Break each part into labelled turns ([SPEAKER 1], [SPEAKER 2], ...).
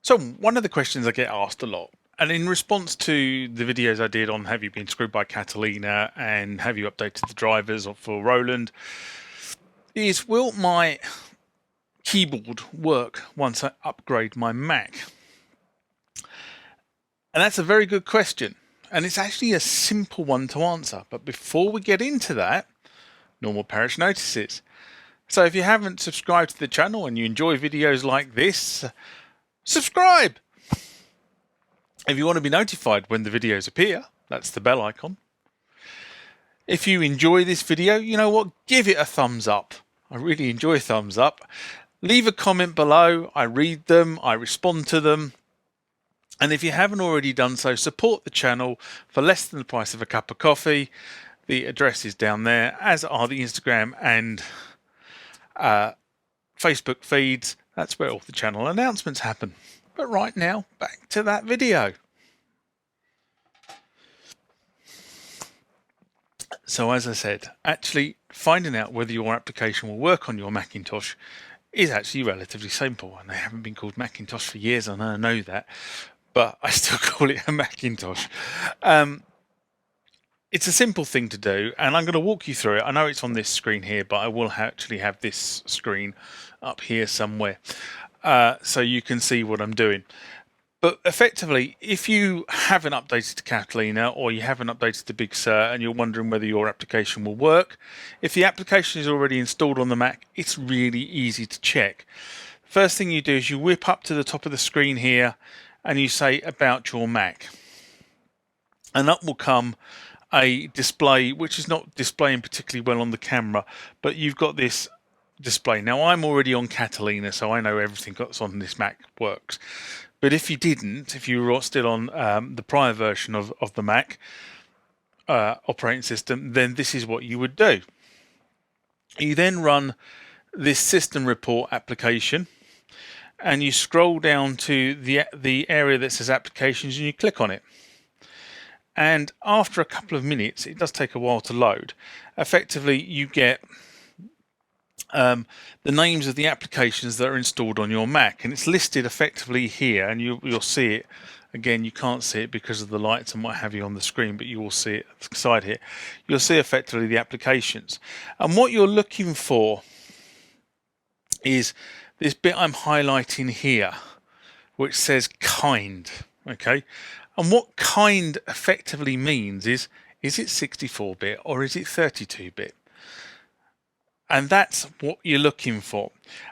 [SPEAKER 1] So one of the questions I get asked a lot, and in response to the videos I did on have you been screwed by Catalina and have you updated the drivers for Roland, is will my keyboard work once I upgrade my Mac? And that's a very good question. And it's actually a simple one to answer. But before we get into that, normal parish notices. So if you haven't subscribed to the channel and you enjoy videos like this, subscribe! If you want to be notified when the videos appear, that's the bell icon. If you enjoy this video, you know what? Give it a thumbs up. I really enjoy thumbs up. Leave a comment below. I read them. I respond to them. And if you haven't already done so, support the channel for less than the price of a cup of coffee. The address is down there, as are the Instagram and Facebook feeds. That's where all the channel announcements happen. But right now, back to that video. So as I said, actually finding out whether your application will work on your Macintosh is actually relatively simple. And they haven't been called Macintosh for years, and I know that, but I still call it a Macintosh. It's a simple thing to do, and I'm going to walk you through it. I know it's on this screen here, but I will actually have this screen up here somewhere so you can see what I'm doing. But effectively, if you haven't updated to Catalina or you haven't updated to Big Sur and you're wondering whether your application will work, if the application is already installed on the Mac, it's really easy to check. First thing you do is you whip up to the top of the screen here and you say about your Mac. And up will come a display which is not displaying particularly well on the camera, but you've got this display. Now I'm already on Catalina, so I know everything that's on this Mac works. But if you didn't, if you were still on the prior version of the Mac operating system, then this is what you would do. You then run this system report application and you scroll down to the area that says applications and you click on it. And after a couple of minutes, it does take a while to load. Effectively, you get the names of the applications that are installed on your Mac, and it's listed effectively here, and you'll see it. Again, you can't see it because of the lights and what have you on the screen, but you will see it at the side here. You'll see effectively the applications. And what you're looking for is this bit I'm highlighting here, which says kind, okay? And what kind effectively means is it 64-bit or is it 32-bit? And that's what you're looking for.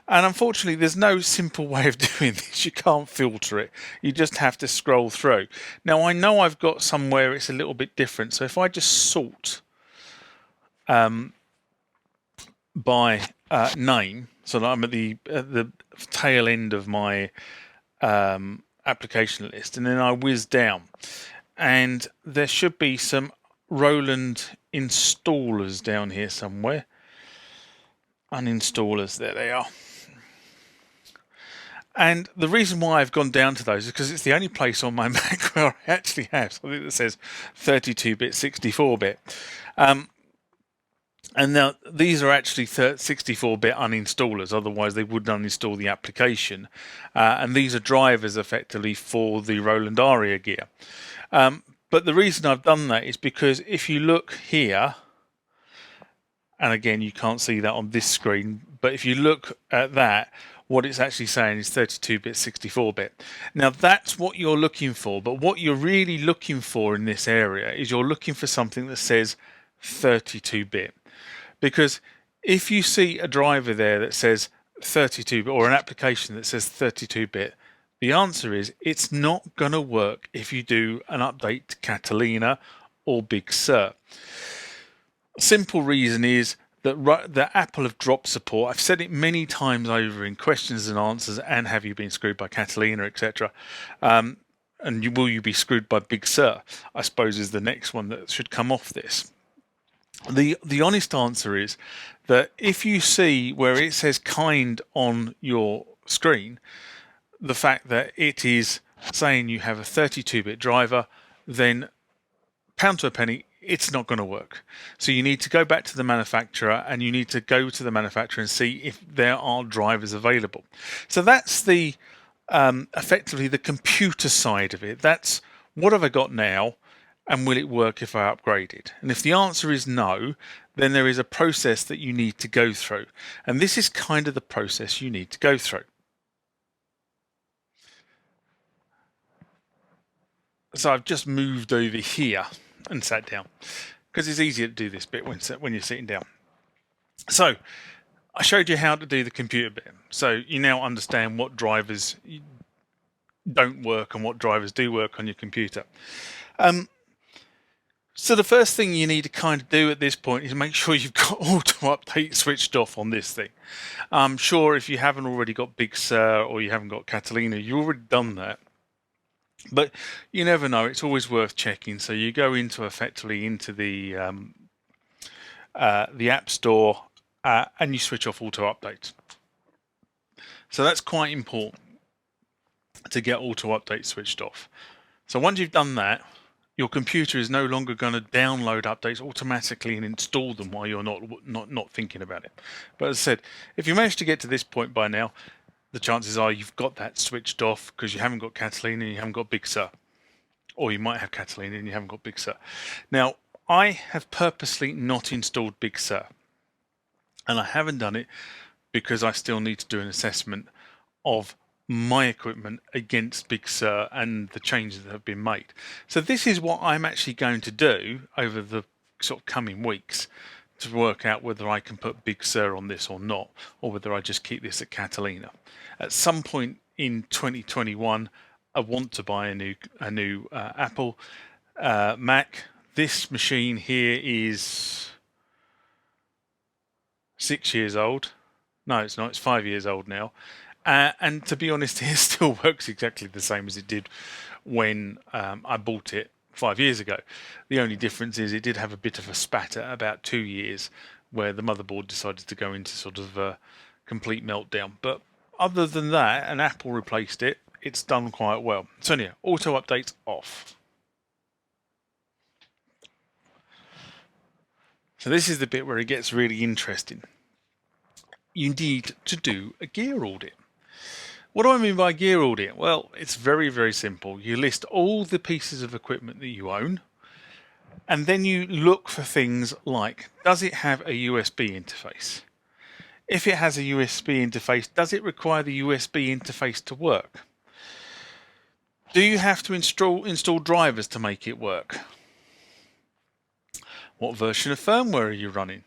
[SPEAKER 1] And unfortunately, there's no simple way of doing this. You can't filter it. You just have to scroll through. Now, I know I've got somewhere it's a little bit different. So if I just sort by name, so that I'm at the tail end of my application list, and then I whiz down, and there should be some Roland installers down here somewhere. Uninstallers, there they are. And the reason why I've gone down to those is because it's the only place on my Mac where I actually have something that says 32-bit, 64-bit. And now these are actually 64-bit uninstallers, otherwise they wouldn't uninstall the application. And these are drivers effectively for the Roland Aria gear. But the reason I've done that is because if you look here, and again, you can't see that on this screen, but if you look at that, what it's actually saying is 32-bit, 64-bit. Now, that's what you're looking for, but what you're really looking for in this area is you're looking for something that says 32-bit. Because if you see a driver there that says 32-bit or an application that says 32-bit, the answer is it's not going to work if you do an update to Catalina or Big Sur. Simple reason is that Apple have dropped support. I've said it many times over in questions and answers and have you been screwed by Catalina, etc. And will you be screwed by Big Sur, I suppose, is the next one that should come off this. The honest answer is that if you see where it says kind on your screen, the fact that it is saying you have a 32-bit driver, then pound to a penny, it's not going to work. So you need to go back to the manufacturer and you need to go to the manufacturer and see if there are drivers available. So that's the effectively the computer side of it. That's what have I got now, and will it work if I upgrade it? And if the answer is no, then there is a process that you need to go through. And this is kind of the process you need to go through. So I've just moved over here and sat down because it's easier to do this bit when you're sitting down. So I showed you how to do the computer bit. So you now understand what drivers don't work and what drivers do work on your computer. So the first thing you need to kind of do at this point is make sure you've got auto update switched off on this thing. I'm sure if you haven't already got Big Sur or you haven't got Catalina, you've already done that. But you never know. It's always worth checking. So you go into the App Store and you switch off auto updates. So that's quite important to get auto updates switched off. So once you've done that, your computer is no longer going to download updates automatically and install them while you're not thinking about it. But as I said, if you manage to get to this point by now, the chances are you've got that switched off because you haven't got Catalina and you haven't got Big Sur. Or you might have Catalina and you haven't got Big Sur. Now, I have purposely not installed Big Sur. And I haven't done it because I still need to do an assessment of my equipment against Big Sur and the changes that have been made. So this is what I'm actually going to do over the sort of coming weeks to work out whether I can put Big Sur on this or not, or whether I just keep this at Catalina. At some point in 2021, I want to buy a new Apple Mac. This machine here is 6 years old. No, it's not. It's 5 years old now. And to be honest, it still works exactly the same as it did when I bought it 5 years ago. The only difference is it did have a bit of a spat at about 2 years where the motherboard decided to go into sort of a complete meltdown. But other than that, and Apple replaced it, it's done quite well. So yeah, auto updates off. So this is the bit where it gets really interesting. You need to do a gear audit. What do I mean by gear audit? Well, it's very, very simple. You list all the pieces of equipment that you own, and then you look for things like, does it have a USB interface? If it has a USB interface, does it require the USB interface to work? Do you have to install drivers to make it work? What version of firmware are you running?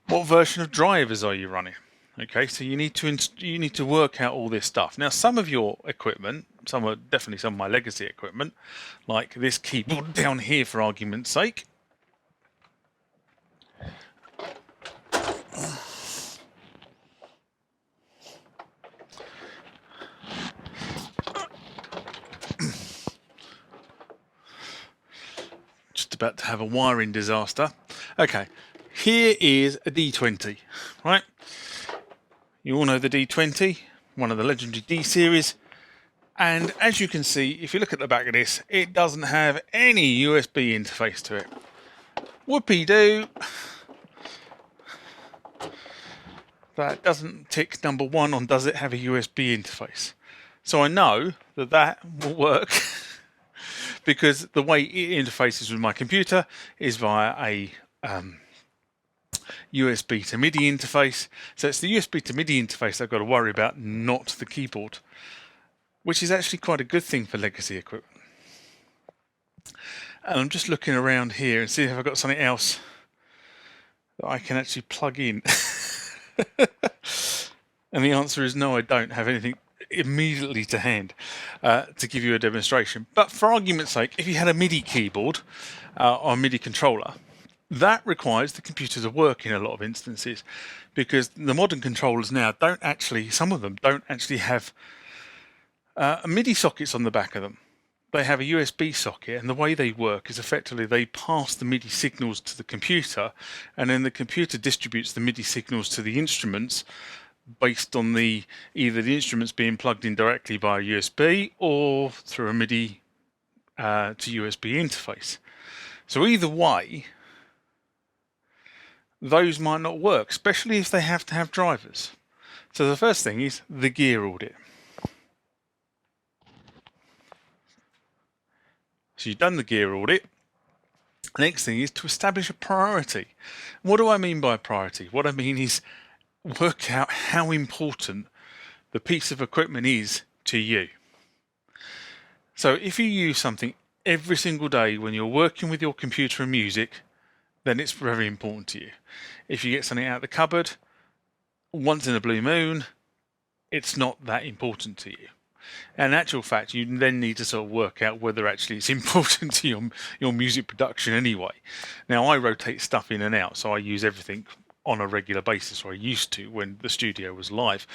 [SPEAKER 1] What version of drivers are you running? Okay, so you need to work out all this stuff. Now, some of your equipment, definitely some of my legacy equipment, like this keyboard down here, for argument's sake. Just about to have a wiring disaster. Okay, here is a D20, right? You all know the D20, one of the legendary D series. And as you can see, if you look at the back of this, it doesn't have any USB interface to it. Whoopee-doo. That doesn't tick number one on does it have a USB interface. So I know that that will work because the way it interfaces with my computer is via a USB to MIDI interface. So it's the USB to MIDI interface I've got to worry about, not the keyboard, which is actually quite a good thing for legacy equipment. And I'm just looking around here and seeing if I've got something else that I can actually plug in. And the answer is no, I don't have anything immediately to hand to give you a demonstration. But for argument's sake, if you had a MIDI keyboard or a MIDI controller, that requires the computer to work in a lot of instances, because the modern controllers now some of them don't actually have MIDI sockets on the back of them. They have a USB socket, and the way they work is effectively they pass the MIDI signals to the computer, and then the computer distributes the MIDI signals to the instruments based on either the instruments being plugged in directly via USB or through a MIDI to USB interface. So either way, those might not work, especially if they have to have drivers. So the first thing is the gear audit. So you've done the gear audit. The next thing is to establish a priority. What do I mean by priority? What I mean is work out how important the piece of equipment is to you. So if you use something every single day when you're working with your computer and music, then it's very important to you. If you get something out of the cupboard once in a blue moon, it's not that important to you. And in actual fact, you then need to sort of work out whether actually it's important to your music production anyway. Now, I rotate stuff in and out, so I use everything on a regular basis, or I used to when the studio was live.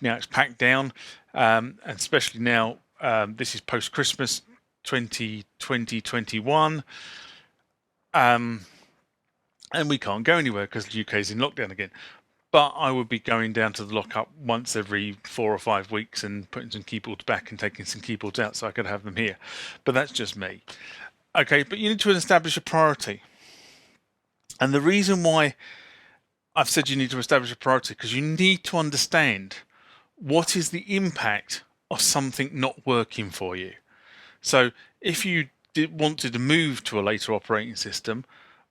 [SPEAKER 1] Now it's packed down, and especially now, this is post-Christmas 2020-21, and we can't go anywhere because the UK is in lockdown again. But I would be going down to the lockup once every 4 or 5 weeks and putting some keyboards back and taking some keyboards out so I could have them here. But that's just me. Okay, but you need to establish a priority. And the reason why I've said you need to establish a priority, because you need to understand what is the impact of something not working for you. So if you wanted to move to a later operating system,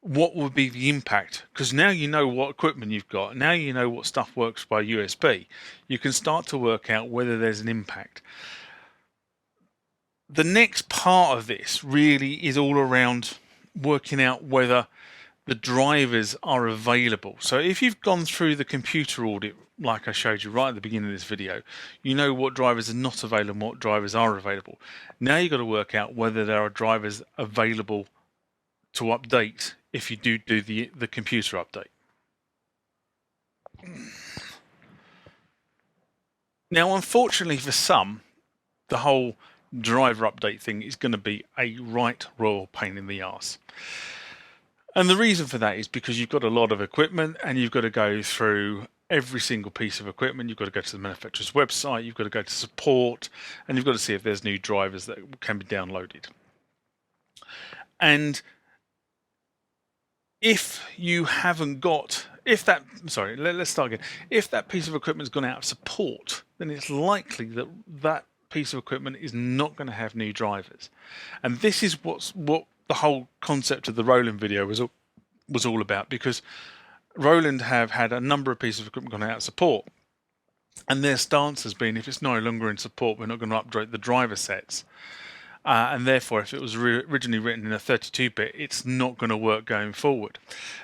[SPEAKER 1] what would be the impact? Because now you know what equipment you've got. Now you know what stuff works by USB. You can start to work out whether there's an impact. The next part of this really is all around working out whether the drivers are available. So if you've gone through the computer audit, like I showed you right at the beginning of this video, you know what drivers are not available and what drivers are available. Now you've got to work out whether there are drivers available to update if you do the computer update. Now, unfortunately for some, the whole driver update thing is going to be a right royal pain in the arse. And the reason for that is because you've got a lot of equipment and you've got to go through every single piece of equipment. You've got to go to the manufacturer's website, you've got to go to support, and you've got to see if there's new drivers that can be downloaded. And if you haven't got, let's start again. If that piece of equipment's gone out of support, then it's likely that that piece of equipment is not going to have new drivers. And this is what the whole concept of the Roland video was all about, because Roland have had a number of pieces of equipment gone out of support, and their stance has been, if it's no longer in support, we're not going to update the driver sets. And therefore, if it was originally written in a 32-bit, it's not going to work going forward.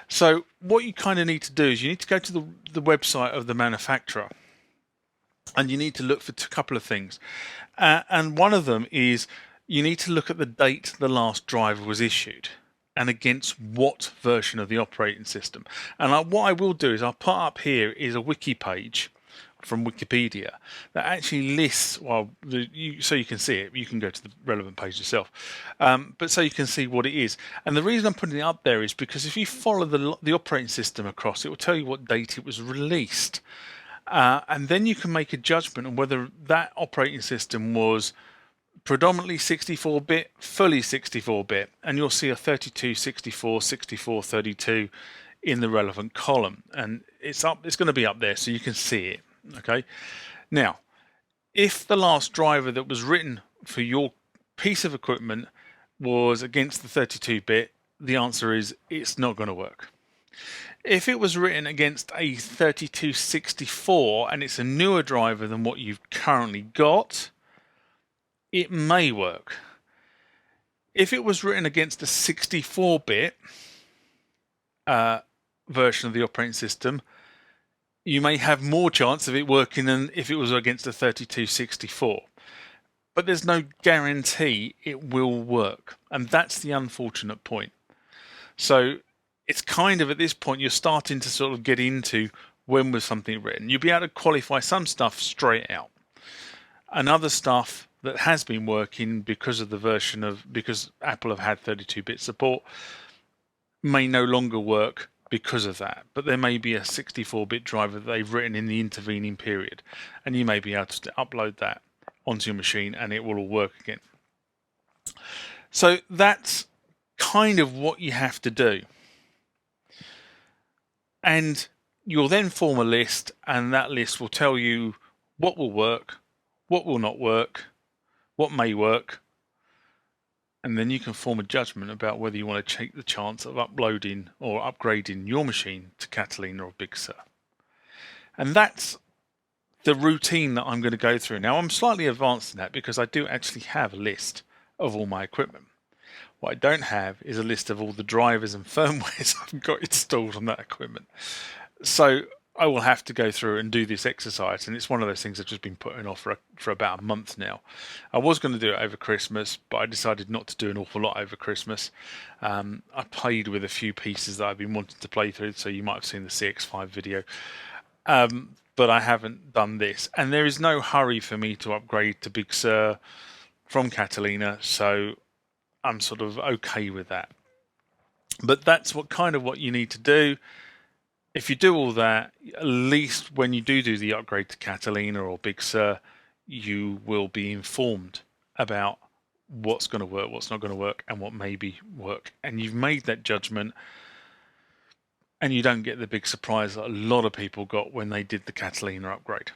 [SPEAKER 1] So what you kind of need to do is you need to go to the website of the manufacturer, and you need to look for a couple of things. And one of them is you need to look at the date the last driver was issued and against what version of the operating system. And what I will do is I'll put up here is a wiki page from Wikipedia that actually lists, so you can see it. You can go to the relevant page yourself, but so you can see what it is. And the reason I'm putting it up there is because if you follow the operating system across, it will tell you what date it was released, and then you can make a judgment on whether that operating system was predominantly 64-bit, fully 64-bit, and you'll see a 32, 64, 64, 32 in the relevant column, and it's going to be up there so you can see it. Okay, now if the last driver that was written for your piece of equipment was against the 32-bit, the answer is it's not going to work. If it was written against a 3264 and it's a newer driver than what you've currently got, it may work. If it was written against a 64-bit version of the operating system, you may have more chance of it working than if it was against a 3264. But there's no guarantee it will work. And that's the unfortunate point. So it's kind of at this point you're starting to sort of get into when was something written. You'll be able to qualify some stuff straight out. And other stuff that has been working because Apple have had 32-bit support may no longer work because of that, but there may be a 64-bit driver that they've written in the intervening period, and you may be able to upload that onto your machine and it will all work again. So that's kind of what you have to do. And you'll then form a list, and that list will tell you what will work, what will not work, what may work, and then you can form a judgment about whether you want to take the chance of uploading or upgrading your machine to Catalina or Big Sur. And that's the routine that I'm going to go through. Now, I'm slightly advanced in that because I do actually have a list of all my equipment. What I don't have is a list of all the drivers and firmwares I've got installed on that equipment. So I will have to go through and do this exercise, and it's one of those things I've just been putting off for about a month now. I was going to do it over Christmas, but I decided not to do an awful lot over Christmas. I played with a few pieces that I've been wanting to play through, so you might have seen the CX5 video. But I haven't done this, and there is no hurry for me to upgrade to Big Sur from Catalina, so I'm sort of okay with that. But that's what you need to do. If you do all that, at least when you do the upgrade to Catalina or Big Sur, you will be informed about what's going to work, what's not going to work, and what maybe work. And you've made that judgment, and you don't get the big surprise that a lot of people got when they did the Catalina upgrade.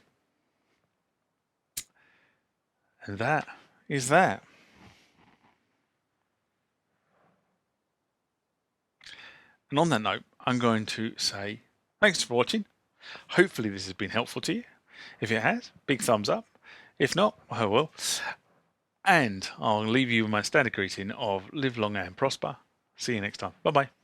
[SPEAKER 1] And that is that. And on that note, I'm going to say thanks for watching. Hopefully this has been helpful to you. If it has, big thumbs up. If not, oh well. And I'll leave you with my standard greeting of live long and prosper. See you next time. Bye-bye.